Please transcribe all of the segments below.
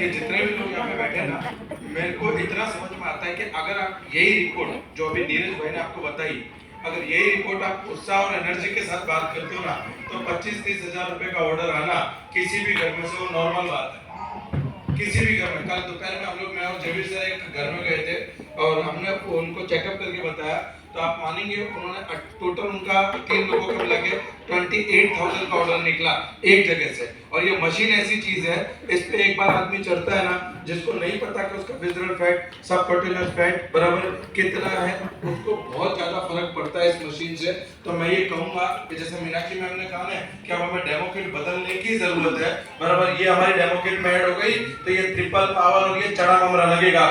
कि जितने भी लोग यहाँ पे बैठे ना, मेरे को इतना समझ में आता है कि अगर आप यही रिपोर्ट जो अभी नीरज भाई ने आपको बताई, अगर यही रिपोर्ट आप उत्साह और एनर्जी के साथ बात करते हो ना, तो 25-30 हजार रुपए का ऑर्डर आना किसी भी घर में से वो नॉर्मल बात है। किसी भी घर में, कल दोपहर में हम लोग, मैं और जबीर सर एक घर में गए थे और हमने उनको चेकअप करके बताया, तो आप मानेंगे उन्होंने टोटल उनका 3 लोगों को मिला के 28,000 का ऑर्डर निकला एक जगह से। और ये मशीन ऐसी चीज है, इस पे एक बार आदमी चढ़ता है ना, जिसको नहीं पता कि उसका विजरल फैट, सबकॉटिनस फैट बराबर कितना है, उसको बहुत ज्यादा फर्क पड़ता है इस मशीन से। तो मैं ये कहूंगा कि जैसे मीनाक्षी मैम ने कहा ना कि अब हमें डेमो किट बदलने की जरूरत है, बराबर ये हमारी डेमो किट में ऐड हो गई, तो ये ट्रिपल पावर और ये चढ़ा ममरा लगेगा,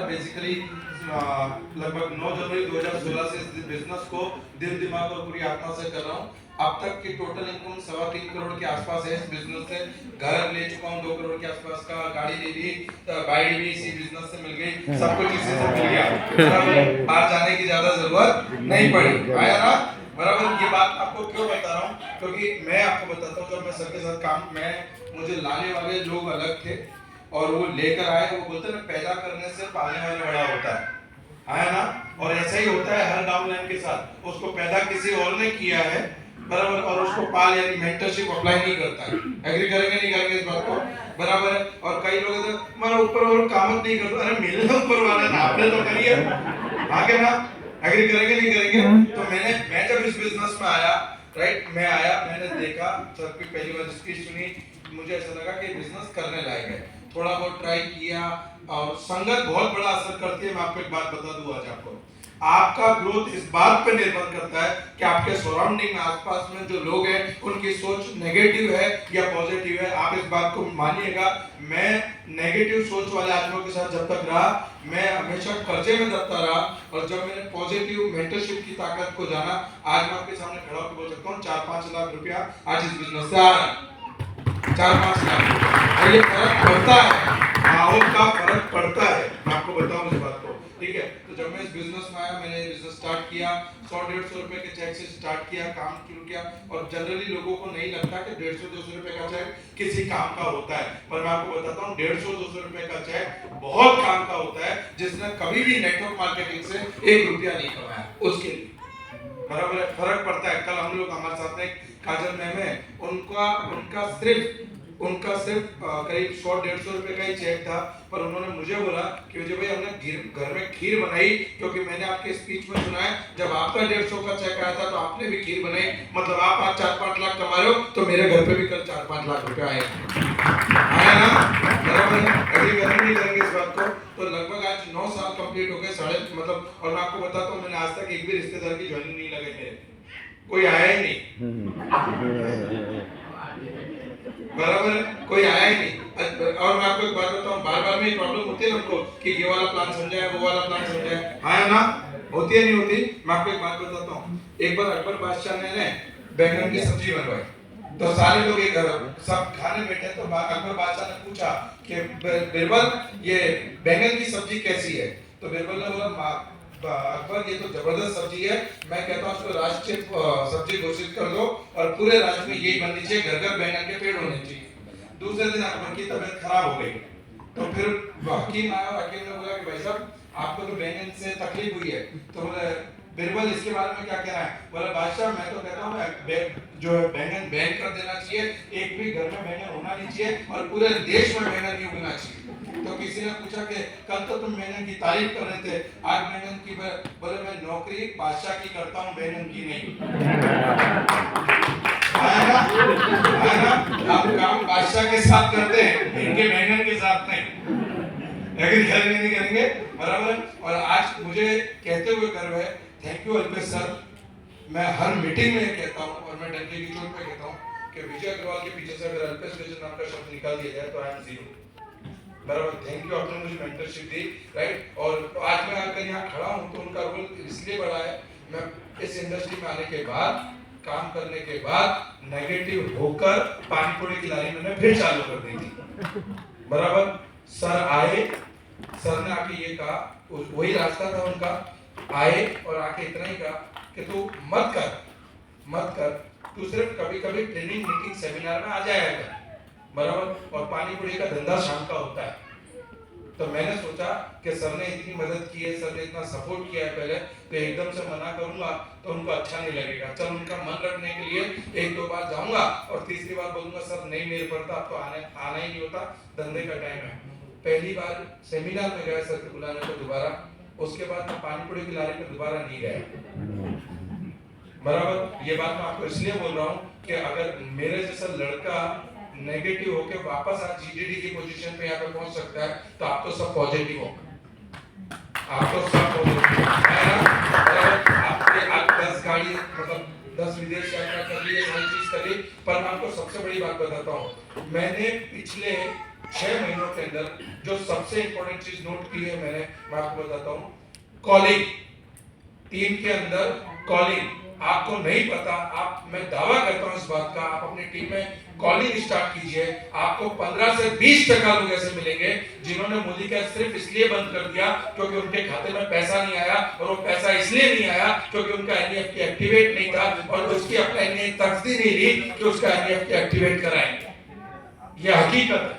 बेसिकली लगभग 9 जनवरी 2016 से इस बिजनेस को दिल दिमाग और पूरी आत्मा से कर रहा हूँ। अब तक की टोटल इनकम 3.25 करोड़ के आसपास है इस बिजनेस से। घर ले चुका हूँ 2 करोड़ के आसपास का, गाड़ी ले ली, बाइक भी इसी बिजनेस से मिल गई, सब कुछ इसी से मिल गया, बाहर जाने की ज्यादा जरूरत नहीं पड़ी। आया ना बराबर। ये बात आपको क्यों बता रहा हूँ, क्योंकि मैं आपको बताता हूँ, जब मैं सर के साथ काम, मुझे लाने वाले लोग अलग थे और वो लेकर आए, वो बोलते ना पैदा करने से पालने वाले बड़ा होता है ना। और ऐसा ही होता है हर डाउनलाइन के साथ, उसको पैदा किसी और ने किया है बराबर, और उसको पाल यानी मेंटरशिप अप्लाई नहीं करता है। एग्री करेंगे नहीं करेंगे इस बात को, बराबर है। और कई लोग हमारा ऊपर और कामत नहीं करता, अरे मेरे ऊपर वाला ना, आपने तो करिए आगे ना, एग्री करेंगे नहीं करेंगे। तो मैं जब इस बिजनेस में आया, राइट, मैं आया, मैंने देखा, सर की पहली बार स्पीच सुनी, मुझे ऐसा लगा कि बिजनेस करने लायक है। थोड़ा बहुत ट्राई किया, और संगत बहुत बड़ा असर करती है। मैं आपको एक बात बता दूं आज आपको, आपका ग्रोथ इस बात पे निर्भर करता है कि आपके सराउंडिंग में, आसपास में जो लोग हैं, उनकी सोच नेगेटिव है या पॉजिटिव है। आप इस बात को मानिएगा, मैं नेगेटिव सोच वाले आदमियों के साथ जब तक रहा, मैं हमेशा कर्जे में दबता रहा, और जब मैंने पॉजिटिव मेंटरशिप की ताकत को जाना, आज मैं आपके सामने खड़ा होकर बोल सकता हूँ 4-5 लाख रुपया आज इस बिजनेस से आ रहा है, 4-5 लाख। और ये फर्क पड़ता है, माहौल का फर्क पड़ता है, मैं आपको बताऊं इस बात को, ठीक है। तो जब मैं इस बिजनेस में आया, मैंने बिजनेस स्टार्ट किया, 100-150 रुपए के चेक से स्टार्ट किया, काम शुरू किया। और जनरली लोगों को नहीं लगता कि 150-200 रुपए का चेक किसी काम का होता है, पर मैं आपको बताता हूँ 150-200 रुपए का चेक बहुत काम का होता है, जिसने कभी भी नेटवर्क मार्केटिंग से 1 रुपया नहीं कमाया, उसके लिए बराबर फर्क पड़ता है। कल हम लोग, हमारे साथ में काजल मैम है, उनका सिर्फ करीब 100-150 रुपए का ही चेक था, पर उन्होंने मुझे बोला कि विजय भाई हमने घर में खीर बनाई, क्योंकि मैंने आपके स्पीच में सुना है जब आपका 150 का चेक आया था तो आपने भी खीर बनाई, मतलब आप आज 4-5 लाख कमा रहे हो, तो मेरे घर पे भी कल 4-5 लाख रुपए आया ना, बराबर। अभी नहीं करेंगे इस बात को। तो लगभग आज 9 साल कंप्लीट हो गए, मतलब, और मैं आपको बताता हूँ, मैंने आज तक एक भी रिश्तेदार की ज्वाइनिंग नहीं लगाई मेरे, कोई आया ही नहीं, बराबर है, कोई आया ही नहीं। और मैं आपको एक बात बताऊं, बार-बार में प्रॉब्लम होती है हमको कि ये वाला प्लान समझाया, वो वाला प्लान समझाया, आया ना, होती है नहीं होती। मैं आपको एक बात बताता हूं, एक बार अकबर बादशाह ने बैंगन की सब्जी बनवाई, तो सारे लोग एक सब खाने बैठे, तो अकबर बादशाह ने पूछा कि बिरबल ये बैंगन की सब्जी कैसी है, तो बिरबल ने बोला अकबर ये तो जबरदस्त सब्जी है, मैं कहता हूँ इसको राष्ट्रीय सब्जी घोषित कर दो और पूरे राज्य में यही बननी चाहिए, घर घर बैंगन के पेड़ होने चाहिए। दूसरे दिन अकबर की तबीयत खराब हो गई, तो फिर हकीम आया और हकीम ने बोला कि भाई साहब आपको तो बैंगन से तकलीफ हुई है, तो बोले बिरबल इसके बारे में क्या कहना है, बोला बादशाह मैं तो कहता हूँ जो बैंगन बैन कर देना चाहिए, एक भी घर में बैंगन होना नहीं चाहिए, और पूरे देश में बैंगन नहीं उगना चाहिए। तो किसी ने पूछा कि कल तो तुम बैंगन की तारीफ कर रहे थे, आज बैंगन की, बोले मैं नौकरी बादशाह की करता हूँ, बैंगन की नहीं। आया ना, आप काम बादशाह के साथ करते हैं, इनके बैंगन के साथ नहीं, एग्री करेंगे नहीं करेंगे, बराबर। और आज मुझे कहते हुए गर्व है, थैंक यू अल्पेश सर। मैं हर मीटिंग में कहता हूँ, और मैं डंडे की चोट पे कहता हूँ कि विजय अग्रवाल के पीछे से अगर अल्पेश विजय नाम का शब्द निकाल दिया जाए तो आई एम जीरो, बराबर। थैंक यू, आपने मुझे मेंटरशिप दी, राइट। और आज मैं आकर यहाँ खड़ा हूँ तो उनका रोल इसलिए बड़ा है, मैं इस इंडस्ट्री में आने के बाद, काम करने के बाद नेगेटिव होकर पानी पूरी की लारी मैंने फिर चालू कर दी थी, बराबर। सर आए, सर ने आके ये कहा, वही रास्ता था उनका, आए और आके इतना ही कहा कि तू मत कर, तू सिर्फ कभी कभी ट्रेनिंग मीटिंग सेमिनार में आ जाया कर, बराबर। और पानी पूरी का धंधा शाम का होता है। तो मैंने सोचा कि सर ने इतनी मदद की है, सर ने इतना सपोर्ट किया है पहले, तो एकदम से मना करूंगा तो उनको अच्छा नहीं लगेगा। चल उनका मन रखने के लिए एक दो बार जाऊंगा और तीसरी बार बोलूंगा सर नहीं मेरे पड़ता, अब तो आना ही नहीं होता, धंधे का टाइम है। पहली बार सेमिनार में गया सर के बुलाने को दोबारा, उसके बाद मैं पानीपुरी की लारी में दोबारा नहीं गया, बराबर। ये बात मैं आपको इसलिए बोल रहा हूँ कि अगर मेरे जैसा लड़का नेगेटिव होके वापस आज जीडीडी की पोजीशन पे यहाँ पे पहुंच सकता है, तो आप तो सब पॉजिटिव हो, आप तो सब पॉजिटिव आपके आप 10 गाड़ी मतलब 10 विदेश यात्रा कर ली, हर चीज कर ली, पर मैं आपको सबसे बड़ी बात बताता हूँ। मैंने पिछले 6 महीनों के अंदर जो सबसे इंपॉर्टेंट चीज नोट की है मैं आपको बताता हूँ, कॉलिंग। टीम के अंदर कॉलिंग, आपको नहीं पता, आप मैं दावा करता हूं इस बात का, आप अपनी टीम में कॉलिंग स्टार्ट कीजिए, आपको 15 से 20% लोग ऐसे मिलेंगे जिन्होंने मूली का सिर्फ इसलिए बंद कर दिया क्योंकि उनके खाते में पैसा नहीं आया, और वो पैसा इसलिए नहीं आया क्योंकि उनका एनईएफटी एक्टिवेट नहीं था, और उसकी अपने ने तस्दी नहीं ली कि उसका एनईएफटी एक्टिवेट कराएंगे। ये हकीकत है,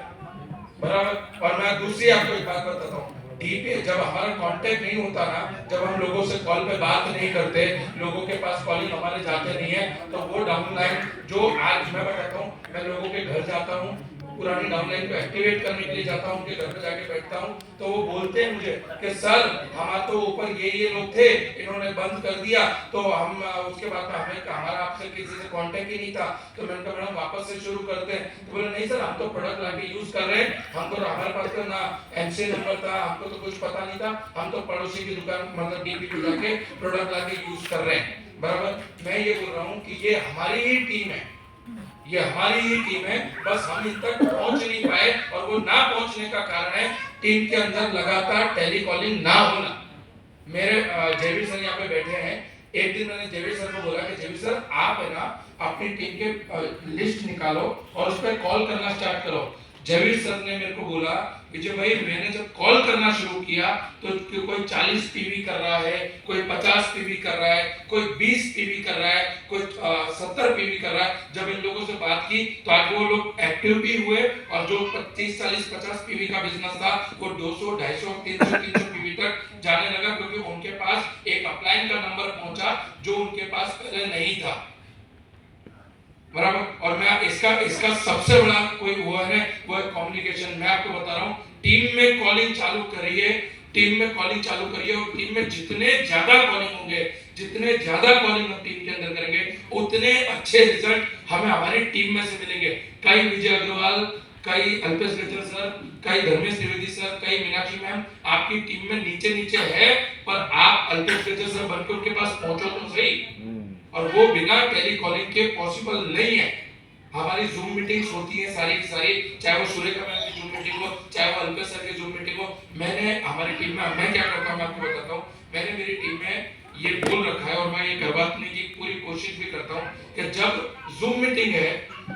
बराबर। और मैं दूसरी आपको एक बात बताता हूँ, पे जब हमारा कांटेक्ट नहीं होता ना, जब हम लोगों से कॉल पे बात नहीं करते, लोगों के पास कॉलिंग हमारे जाते नहीं है, तो वो डाउनलाइन जो आज मैं बताता हूँ, मैं लोगों के घर जाता हूँ, पुरानी डाउनलाइन को एक्टिवेट करने के लिए जाता हूँ, उनके घर पे जाके बैठता हूँ, तो वो बोलते हैं मुझे कि सर हमारे तो ऊपर ये लोग थे, इन्होंने बंद कर दिया, तो हम उसके बाद हमारा आपसे किसी से कांटेक्ट ही नहीं था, तो मैंने कहा मैडम वापस से शुरू करते हैं। तो बोले नहीं सर हम तो प्रोडक्ट लाके यूज कर रहे हैं, हम तो हमारे पास तो ना एमसी नंबर था, हमको तो कुछ पता नहीं था, हम तो पड़ोसी की दुकान मतलब डीपी पे जाके प्रोडक्ट लाके यूज कर रहे हैं, बराबर। मैं ये बोल रहा हूँ कि ये हमारी ही टीम है, ये हमारी ही टीम है, बस हम इन तक पहुंच नहीं पाए, और वो ना पहुंचने का कारण है टीम के अंदर लगातार टेलीकॉलिंग ना होना। मेरे जयवीर सर यहाँ पे बैठे हैं, एक दिन मैंने जयवीर सर को बोला कि जयवीर सर आप है ना अपनी टीम के लिस्ट निकालो और उस पर कॉल करना स्टार्ट करो। जयवीर सर ने मेरे को बोला विजय भाई मैंने जब कॉल करना शुरू किया तो कोई 40 पीवी कर रहा है, कोई 50 पीवी कर रहा है, कोई 20 पीवी कर रहा है, कोई 70 पीवी कर रहा है। जब इन लोगों से बात की तो आज वो लोग एक्टिव भी हुए, और जो 30 40 50 पीवी का बिजनेस था वो 200 250 300 पीवी तक जाने लगा, क्योंकि उनके पास एक अपलाइन का नंबर पहुंचा जो उनके पास पहले नहीं था, बराबर। और मैं इसका सबसे बड़ा कोई हुआ है वो है कम्युनिकेशन। मैं आपको बता रहा हूँ टीम में कॉलिंग चालू करिए, टीम में कॉलिंग चालू करिए, और टीम में जितने ज्यादा कॉलिंग होंगे, जितने ज्यादा कॉलिंग हम टीम के अंदर करेंगे, उतने अच्छे रिजल्ट हमें हमारी टीम में से मिलेंगे। कई विजय अग्रवाल, कई अल्पेश गजर सर, कई धर्मेश त्रिवेदी सर, कई मीनाक्षी मैम आपकी टीम में नीचे है, पर आप अल्पेश गजर सर बनकर उनके पास पहुंचो तो सही, और वो बिना टेलीकॉलिंग के पॉसिबल नहीं है। हमारी जूम मीटिंग्स होती है सारी की सारी, चाहे वो सुरेखा मैम की जूम मीटिंग हो, चाहे वो अल्पेश सर की जूम मीटिंग हो। मैंने हमारी टीम में मैं क्या करता हूँ मैं आपको बताता हूँ, मैंने मेरी टीम में ये बोल रखा है, और मैं ये करवाने की पूरी कोशिश भी करता हूँ कि जब जूम मीटिंग है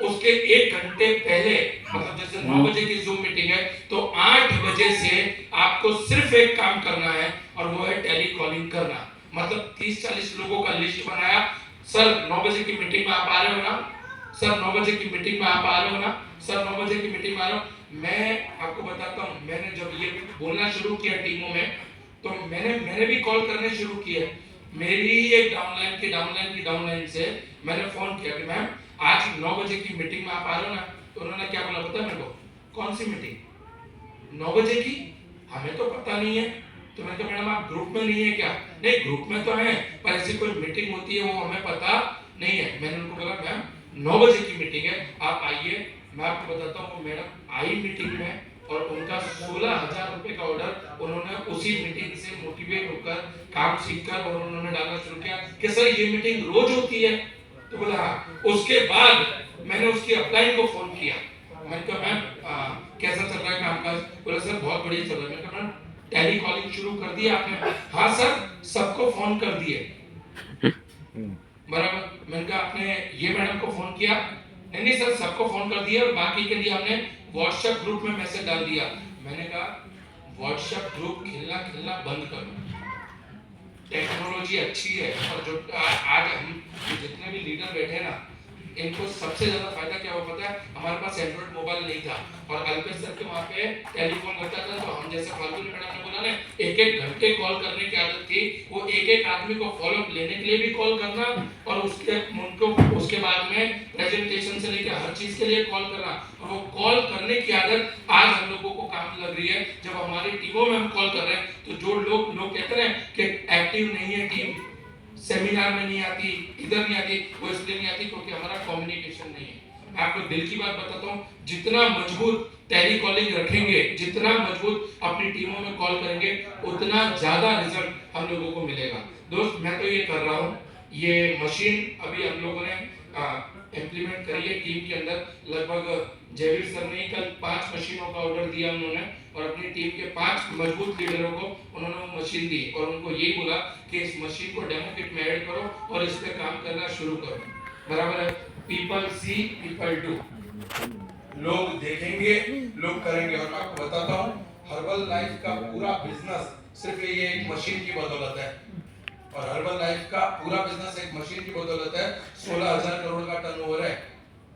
उसके 1 घंटे पहले, मतलब जैसे 9 बजे की जूम मीटिंग है तो 8 बजे से आपको सिर्फ एक काम करना है, और वो है टेलीकॉलिंग करना। मतलब 30-40 लोगों का लिस्ट बनाया, सर 9 बजे की मीटिंग में आप आ रहे हो ना, सर 9 बजे की मीटिंग में आप आ रहे हो ना, सर 9 बजे की मीटिंग में आ रहे हो। मैं आपको बताता हूँ, मैंने जब ये बोलना शुरू किया टीमों में, तो मैंने भी कॉल करने शुरू किए। मेरी एक डाउनलाइन से मैंने फोन किया कि मैम आज 9 बजे की मीटिंग में आप आ रहे हो ना, तो उन्होंने क्या बोला पता है मेरे को, कौन सी मीटिंग 9 बजे की, हमें तो पता नहीं है। तो मैंने कहा मैडम आप ग्रुप में नहीं है क्या? नहीं ग्रुप में तो है, पर ऐसी कोई मीटिंग होती है वो हमें पता नहीं है। मैंने उनको बोला मैम 9 बजे की मीटिंग है, आप आइए। मैं आपको बताता हूँ मैडम आई मीटिंग में, और उनका 16,000 रुपए का ऑर्डर उन्होंने उसी मीटिंग से मोटिवेट होकर काम सीखकर और उन्होंने डालना शुरू किया कि सर ये मीटिंग रोज होती है। तो बोला हाँ। उसके बाद मैंने उसकी अपलाइन को फोन किया, मैंने कहा मैम कैसा चल रहा है कामकाज? बोला सर बहुत बढ़िया चल रहा है। मैंने कहा मैम टेली कॉलिंग शुरू कर दिया आपने? हाँ सर सबको फोन कर दिए। बराबर। मैंने कहा आपने ये मैडम को फोन किया? नहीं सर सबको फोन कर दिया, और बाकी के लिए हमने व्हाट्सएप ग्रुप में मैसेज डाल दिया। मैंने कहा व्हाट्सएप ग्रुप खिलना बंद करो, टेक्नोलॉजी अच्छी है, और जो आज हम जितने भी लीडर बैठे ना, इनको सबसे ज्यादा फायदा क्या हुआ पता है, हमारे पास एंड्रॉइड मोबाइल नहीं था और अल्पेश सर के वहाँ पे टेलीफोन होता था, तो हम जैसे फाल्गुनी मैडम ने बोला ना, एक एक घंटे कॉल करने की आदत थी। वो एक एक आदमी को फॉलोअप लेने के लिए भी कॉल करना और उसके बाद में प्रेजेंटेशन से लेकर हर चीज के लिए कॉल करना, और वो कॉल करने की आदत आज हम लोगों को काम लग रही है। जब हमारी टीमों में हम कॉल कर रहे हैं तो जो लोग कहते हैं कि एक्टिव नहीं है टीम, सेमिनार में नहीं आती, इधर नहीं आती, वो इसलिए नहीं आती क्योंकि हमारा कम्युनिकेशन नहीं है। मैं आपको दिल की बात बताता हूँ, जितना मजबूत टेली कॉलिंग रखेंगे, जितना मजबूत अपनी टीमों में कॉल करेंगे, उतना ज्यादा रिजल्ट हम लोगों को मिलेगा। दोस्त मैं तो ये कर रहा हूँ, ये मशीन अभी हम लोगों ने इम्प्लीमेंट करी है टीम के अंदर। लगभग जयवीर सर ने कल 5 मशीनों का ऑर्डर दिया उन्होंने, और अपनी टीम के 5 मजबूत लीडरों को उन्होंने वो मशीन दी और उनको यही बोला कि इस मशीन को डेमो किट में ऐड करो और इस पे काम करना शुरू करो। बराबर है, पीपल सी पीपल डू, लोग देखेंगे, लोग करेंगे। और मैं आपको बताता हूँ, हर्बल लाइफ का पूरा बिजनेस सिर्फ ये एक मशीन की बदौलत है। और हर्बल लाइफ का पूरा बिजनेस एक मशीन की बदौलत है। 16,000 करोड़ का टर्नओवर है।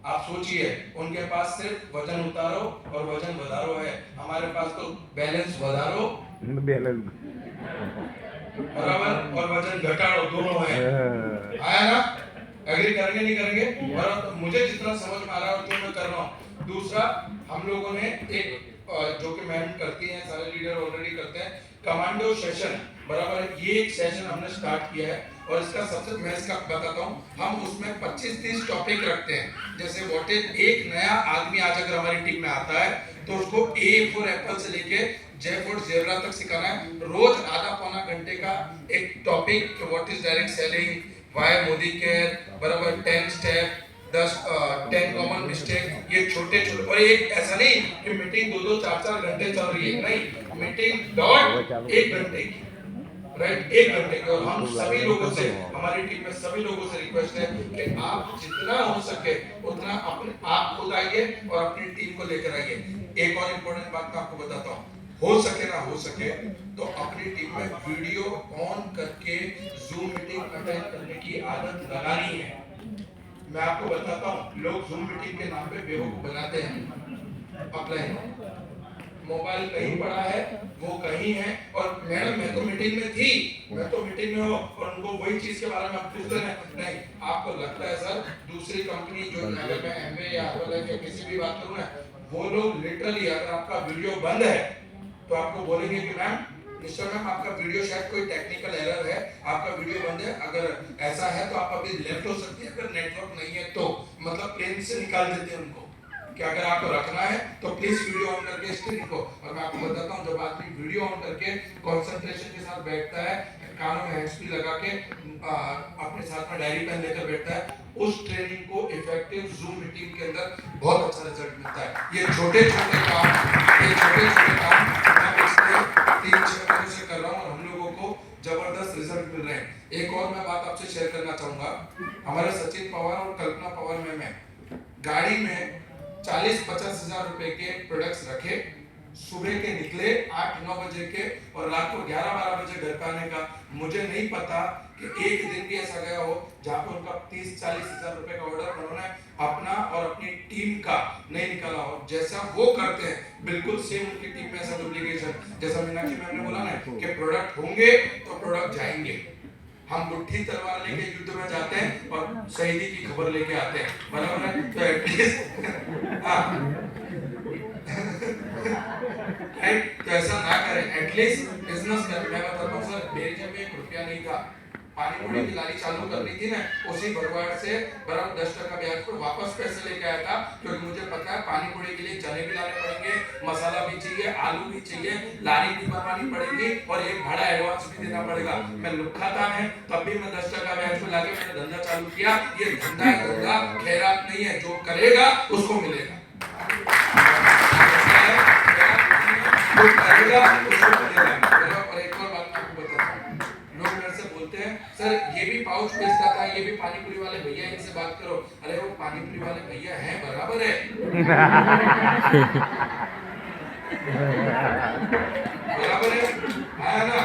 आप सोचिए, उनके पास सिर्फ वजन उतारो और वजन बढ़ारो है, हमारे पास तो बैलेंस बढ़ारो बराबर और वजन घटाओ दोनों है। आया ना? एग्री करेंगे नहीं करेंगे? और मुझे जितना समझ में आ रहा है तो मैं कर रहा हूँ। दूसरा, हम लोगों ने एक जो कि मैम करती हैं, सारे लीडर ऑलरेडी करते हैं, कमांडो सेशन, बराबर ये एक सेशन हमने स्टार्ट किया है। और इसका सबसे मैं इसका बताता हूँ, हम उसमें 25-30 टॉपिक रखते हैं। जैसे व्हाट इज, एक नया आदमी आज अगर हमारी टीम में आता है तो उसको ए फॉर एप्पल से लेके जे फॉर जेब्रा तक सिखाना है। रोज आधा पौना घंटे का एक topic, what is direct selling, why Modi care, बराबर 10 स्टेप, 10 कॉमन मिस्टेक, ये छोटे छोटे। और एक ऐसा नहीं कि मीटिंग 2-2 4-4 घंटे चल रही है, नहीं, मीटिंग डॉट 1 घंटे की, राइट, 1 घंटे की। और हम सभी लोगों से, हमारी टीम में सभी लोगों से रिक्वेस्ट है कि आप जितना हो सके उतना अपने आप खुद आइए और अपनी टीम को लेकर आइए। एक और इम्पोर्टेंट बात मैं आपको बताता हूँ, हो सके ना हो सके तो अपनी टीम में वीडियो ऑन करके जूम मीटिंग अटेंड करने की आदत लगानी है। मैं आपको बताता हूँ, लोग जूम मीटिंग के नाम पे बेवकूफ बनाते हैं। अपने मोबाइल कहीं पड़ा है, वो कहीं है, और मैडम मैं तो मीटिंग में थी, मैं तो मीटिंग में हूँ, और उनको वही चीज के बारे में आप पूछते हैं। नहीं, आपको लगता है सर दूसरी कंपनी जो, अगर मैं एमवे या एप्पल या किसी भी बात करूँ ना, वो लोग लिटरली अगर आपका वीडियो बंद है तो आपको बोलेंगे कि मैम, मिस्टर मैम, आपका वीडियो शायद कोई टेक्निकल एरर है, आपका वीडियो बंद है, अगर ऐसा है तो आप अभी लेफ्ट हो सकती है, अगर नेटवर्क नहीं है तो, मतलब प्लेन से निकाल देते हैं उनको कि अगर आपको रखना है तो प्लीज वीडियो ऑन करके स्क्रीन को। और मैं आपको बताता हूँ, जब आदमी वीडियो ऑन करके कंसंट्रेशन के साथ बैठता है, कानों में हैंड्स फ्री लगा के अपने साथ में डायरी पेन लेकर बैठता है, उस ट्रेनिंग को इफेक्टिव जूम मीटिंग के अंदर बहुत अच्छा रिजल्ट मिलता है। ये छोटे छोटे काम मैं पिछले 3-6 महीनों से कर रहा हूँ और हम लोगों को जबरदस्त रिजल्ट मिल रहे हैं। एक और मैं बात आपसे शेयर करना चाहूंगा, हमारे सचिन पवार और कल्पना पवार में मैं गाड़ी में 40-50 हजार रुपए के प्रोडक्ट्स रखे, सुबह के निकले 8-9 बजे के और रात को 11-12 बजे घर पे आने का। मुझे नहीं पता कि एक दिन भी ऐसा गया हो जहां पर उनका 30-40 हजार रुपए का ऑर्डर उन्होंने अपना और अपनी टीम का नहीं निकाला हो। जैसा वो करते हैं बिल्कुल सेम उनकी टीम में ऐसा डुप्लीकेशन, जैसा मीनाक्षी मैम ने बोला ना कि प्रोडक्ट होंगे तो प्रोडक्ट जाएंगे। हम बुढ़ी तलवार लेके युद्ध में जाते हैं और शहीदी की खबर लेके आते हैं, बराबर है? तो एटलीस्ट राइट, तो ऐसा ना करें, एटलीस्ट बिजनेस करें। मैं बताता हूँ सर, मेरे जेब में 1 रुपया नहीं था, पानी पूरी की लारी चालू करनी थी ना, उसी भरवाड़ से बराबर 10% ब्याज पर वापस पैसे लेके आया था, क्योंकि मुझे पता है पानी पूरी के लिए चने भी लाने पड़ेंगे, मसाला भी चाहिए, आलू भी चाहिए, लारी भी बनवानी पड़ेगी और एक भाड़ा एडवांस भी देना पड़ेगा। मैं लुखा था मैं, तब भी मैं 10% ब्याज पर लाके मैंने धंधा चालू किया। ये धंधा है, धंधा खैरात नहीं है, जो करेगा उसको मिलेगा, जो करेगा उसको मिलेगा। और एक और बात मैं आपको बताता हूँ, लोग मेरे से बोलते हैं सर ये भी पाउच बेचता था, ये भी पानी पूरी वाले भैया, इनसे बात करो। अरे वो पानी पूरी वाले भैया हैं, बराबर है, बराबर है ना?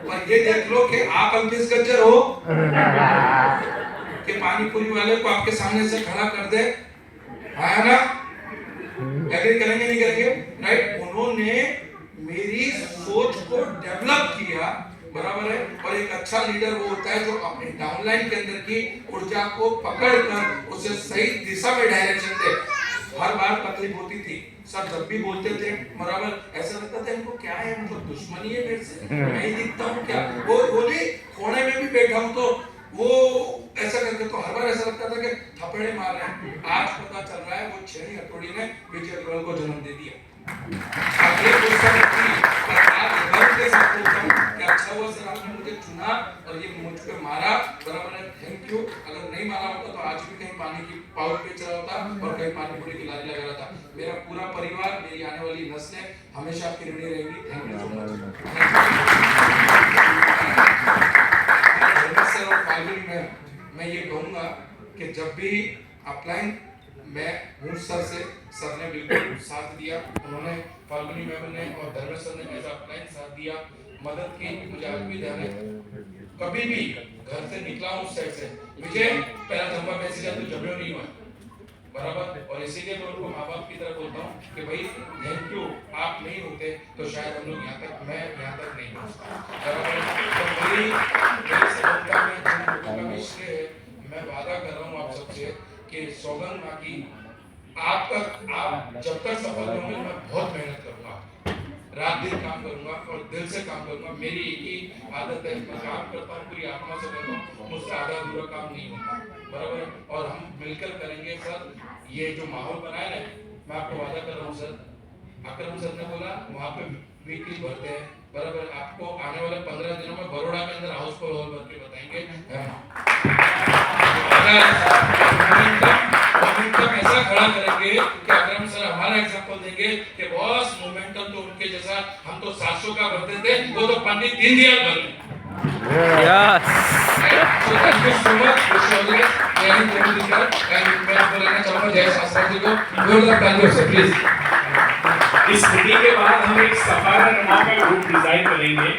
और ये देख लो कि आप अंकित गज्जर हो, कि पानी पूरी वाले को आपके सामने से खड़ा कर दे, है ना? एग्री करेंगे नहीं करेंगे? राइट? उन्होंने मेरी सोच को डेवलप किया, बराबर है। और एक अच्छा लीडर वो होता है जो अपने डाउनलाइन के अंदर की ऊर्जा को पकड़कर उसे सही दिशा में डायरेक्शन दे। हर बार तकलीफ होती थी, सब जब भी बोलते थे, बराबर ऐसा लगता था इनको क्या है, मतलब दुश्मनी है मेरे से, मैं ही दिखता हूँ क्या? वो बोली कोने में भी बैठा हूँ तो वो ऐसा करके, तो हर बार ऐसा लगता था कि थप्पड़े मार रहे हैं। आज पता चल रहा है वो छेड़ी हथौड़ी ने विजय अग्रवाल को जन्म दे दिया। आगे गुस्सा थी, पर आज गर्व के साथ बोलता हूँ कि अच्छा हुआ सर आपने मुझे चुना और ये मुझ पे मारा, बराबर है, थैंक यू। अगर नहीं मारा होता तो आज भी कहीं पानी की पाउच बेच रहा होता और कहीं पानी पूरी की लारी लगा रहा था। मेरा पूरा परिवार, मेरी आने वाली नस्लें हमेशा आपकी ऋणी रहेंगी। Thank you so much. मैं ये कहूँगा कि जब भी अपलाइन मैं हूँ सर ने बिल्कुल साथ दिया, उन्होंने फाल्गुनी मैम ने और धर्मेश सर ने ऐसा अपलाइन साथ दिया, मदद की। मुझे आज भी ध्यान है, कभी भी घर से निकला हूँ उस साइड से, मुझे पहला धब्बा कैसे जाए तो झगड़े नहीं हुआ, बराबर। और इसीलिए मैं उनको माँ बाप की तरफ बोलता हूँ कि भाई थैंक यू, आप नहीं होते तो शायद हम लोग यहाँ तक, मैं यहाँ तक नहीं पहुँचता, बराबर। तो मेरी सफलता में जिन लोगों का भी श्रेय है, मैं वादा कर रहा हूँ आप सबसे कि सौगंध माँ की, आप जब तक सफल होंगे मैं बहुत मेहनत करूँगा, रात दिन काम करूँगा और दिल से काम करूँगा। मेरी एक ही आदत है, मैं काम करता हूँ पूरी आत्मा से करता हूँ, मुझसे आधा अधूरा काम नहीं होता, बराबर है। और हम मिलकर करेंगे सर। ये जो माहौल बनाया ना, मैं आपको वादा कर रहा हूँ सर, अकरम सर ने बोला वहाँ पे वीकली भरते हैं, बराबर। आपको आने वाले 15 दिनों में बड़ौदा के अंदर हाउस फुल हॉल भर के बताएंगे। मोमेंटम ऐसा खड़ा करेंगे कि अकरम सर हमारा एग्जांपल देंगे कि बॉस मोमेंटम तो उनके जैसा, हम तो 700 का भरते थे, वो तो पंडित दीनदयाल भर लें। So thank you so much, Mr. Oleg, and मैं आपको लेना चाहूँगा जय शास्त्री जी को, जोरदार तालियों से प्लीज। इस मीटिंग के बाद हम एक सफारा नुमा का ग्रुप डिजाइन करेंगे